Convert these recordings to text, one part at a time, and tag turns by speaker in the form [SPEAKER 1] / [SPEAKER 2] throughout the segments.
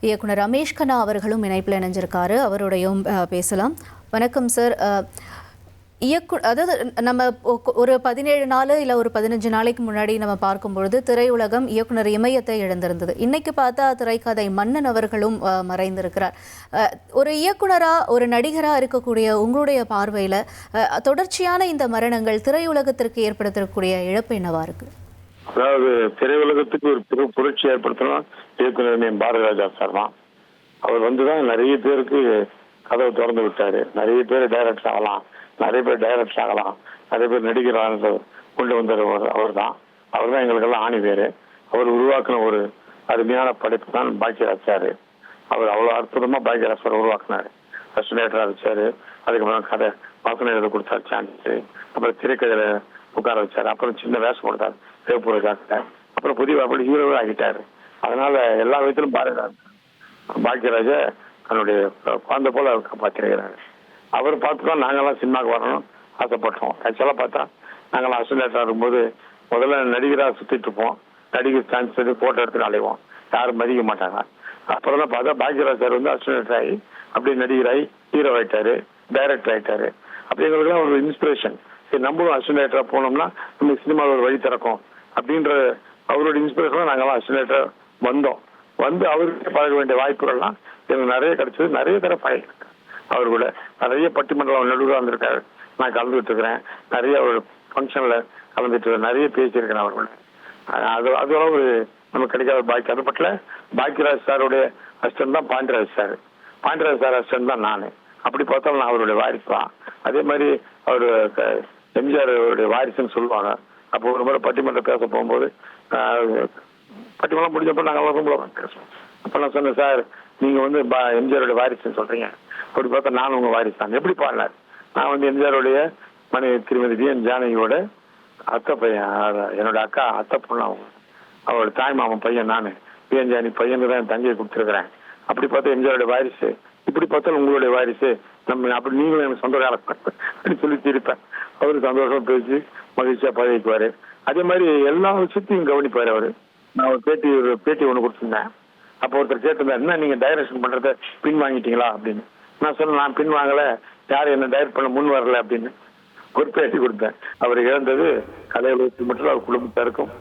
[SPEAKER 1] இயக்குனர் ரமேஷ் கண்ணா அவர்களும் இணைப்பில் இணைஞ்சிருக்காரு. அவருடையும் பேசலாம். வணக்கம் சார். அதாவது நம்ம ஒரு 17 நாள் இல்லை ஒரு 15 நாளைக்கு முன்னாடி நம்ம பார்க்கும்பொழுது திரையுலகம் இயக்குனர் இமயத்தை இழந்திருந்தது. இன்னைக்கு பார்த்தா திரைக்கதை மன்னன் அவர்களும் மறைந்திருக்கிறார். ஒரு இயக்குனராக ஒரு நடிகராக இருக்கக்கூடிய உங்களுடைய பார்வையில் தொடர்ச்சியான இந்த மரணங்கள் திரையுலகத்திற்கு ஏற்படுத்தக்கூடிய இழப்பு என்னவா இருக்கு?
[SPEAKER 2] அதாவது திரையுலகத்துக்கு ஒரு பெரும் புரட்சி ஏற்படுத்தணும் இயக்குனர் பாரதிராஜா சார் தான். அவர் வந்துதான் நிறைய பேருக்கு கதவை திறந்து விட்டாரு. நிறைய பேர் டைரக்டர் ஆகலாம், நிறைய பேர் டைரக்டர் ஆகலாம், நிறைய பேர் நடிகராக கொண்டு வந்தவர் அவர் தான். அவர் தான் எங்களுக்கெல்லாம் ஆணி பேரு. அவர் உருவாக்கின ஒரு அருமையான படைப்பு தான் பாக்கியராஜ் சார். அவர் அவ்வளோ அற்புதமா பாக்கியராஜ் சார் உருவாக்குனாரு. ஃபர்ஸ்ட் டைரக்டராக வச்சாரு. அதுக்கப்புறம் கதை வாசனை எழுத கொடுத்தாரு சான்ஸ். அப்புறம் திரைக்கதையில உட்கார வச்சாரு. அப்புறம் சின்ன வேஷம் கொடுத்தாரு தேவப்பூரை காட்ட. அப்புறம் புதிய அப்படி ஹீரோவே ஆகிட்டாரு. அதனால எல்லா விதத்திலும் பாக்கியராஜ தன்னுடைய குழந்தை போல காப்பாற்றிருக்கிறாரு. அவர் பார்த்துதான் நாங்கெல்லாம் சினிமாவுக்கு வரணும் ஆசைப்பட்டோம். ஆக்சுவலாக பார்த்தா நாங்களாம் அசிஸ்டன்ட் இருக்கும்போது முதல்ல நடிகராக சுற்றிட்டு இருப்போம். நடிகர் சான்ஸ் எடுத்து ஃபோட்டோ எடுத்துட்டு அலைவோம். யாரும் மதிக்க மாட்டாங்க. அப்புறம் தான் பார்த்தா பாக்கியராஜ் சார் வந்து அசிஸ்டன்ட் ஆகி அப்படியே நடிகராகி ஹீரோ ஆயிட்டாரு, டைரக்டர் ஆயிட்டாரு. அப்படி எங்களுக்குலாம் ஒரு இன்ஸ்பிரேஷன். சரி நம்மளும் அசிஸ்டன்ட் போனோம்னா நம்ம சினிமாவில் ஒரு வழி திறக்கும் அப்படின்ற அவரோட இன்ஸ்பிரேஷன் நாங்கெல்லாம் அசிஸ்டன்ட் வந்தோம். வந்து அவருக்கு பழக வேண்டிய வாய்ப்புகள்லாம் எனக்கு நிறைய கிடைச்சது. நிறைய தடவை பழகிருக்கேன் அவர் கூட. நிறைய பட்டிமன்றம் நடுவில் வந்திருக்காரு. நான் கலந்துட்டு இருக்கிறேன். நிறைய ஒரு ஃபங்க்ஷன்ல கலந்துட்டு இருக்கேன். நிறைய பேசியிருக்கேன் அவர் கூட. அதோட ஒரு நமக்கு கிடைக்காத பாக்கி. அது பட்டில் பாக்கியராஜ் சாருடைய அசிஸ்டன்ட் தான் Pandiraj sir. Pandiraj sir assistant தான் நான். அப்படி பார்த்தாலும் நான் அவருடைய வாரிசு தான். அதே மாதிரி அவர் எம்ஜிஆர் அவருடைய வாரிசுன்னு சொல்லுவாங்க. அப்போ ஒரு முறை பட்டிமன்றம் பேச போகும்போது பட்டிமன்றம் முடிஞ்சப்போ நாங்கள் ரொம்ப பேசுவோம். அப்போ நான் சொன்னேன், சார் நீங்க வந்து எம்ஜிஆருடைய வாரிசுன்னு சொல்றீங்க. அப்படி பார்த்தா நானும் உங்க வாரிசு தான். எப்படி பாடினார்? நான் வந்து எம்ஜிஆருடைய மனைவி திருமதி வி என் ஜானகியோட அத்தை பையன், என்னோட அக்கா அத்தை பொண்ணு. அவங்க அவரோட தாய் மாமன் பையன் நான். வி என் ஜானகி பையனுக்கு தான் என் தங்கையை கொடுத்துருக்கிறேன். அப்படி பார்த்தா எம்ஜிஆருடைய வாரிசு. இப்படி பார்த்தாலும் உங்களுடைய வாரிசு. நம்ம அப்படி நீங்களும் எனக்கு சொந்தக்கார அப்படின்னு சொல்லி திருப்பேன். அவரு சந்தோஷமா பேசி மகிழ்ச்சியா பழகிக்குவாரு. அதே மாதிரி எல்லா விஷயத்தையும் கவனிப்பாரு அவரு. நான் ஒரு பேட்டி ஒண்ணு கொடுத்துருந்தேன். அப்போ ஒருத்தர் கேட்டிருந்தேன், என்ன நீங்க டைரக்ஷன் பண்றத பின் வாங்கிட்டீங்களா அப்படின்னு. நான் சொன்னேன், நான் பின் வாங்கல, யாரும் என்ன டைரக்ட் பண்ண முன் வரல அப்படின்னு ஒரு பேட்டி கொடுத்தேன். அவர் இழந்தது கலையுலகத்தில் மட்டும் அவர் குடும்பத்தாருக்கும்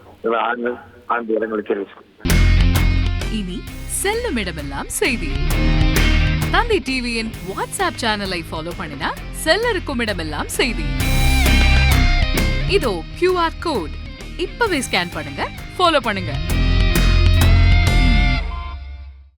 [SPEAKER 2] ஆழ்ந்த இடங்களை தெரிவிச்சு.
[SPEAKER 3] இனி செல்லும் இடமெல்லாம் செய்தி. தந்தி டிவியின் வாட்ஸ்அப் சேனலை ஃபாலோ பண்ணினா செல்ல இருக்கும் இடமெல்லாம் செய்தி. இதோ QR கோட் இப்பவே ஸ்கேன் பண்ணுங்க, ஃபாலோ பண்ணுங்க.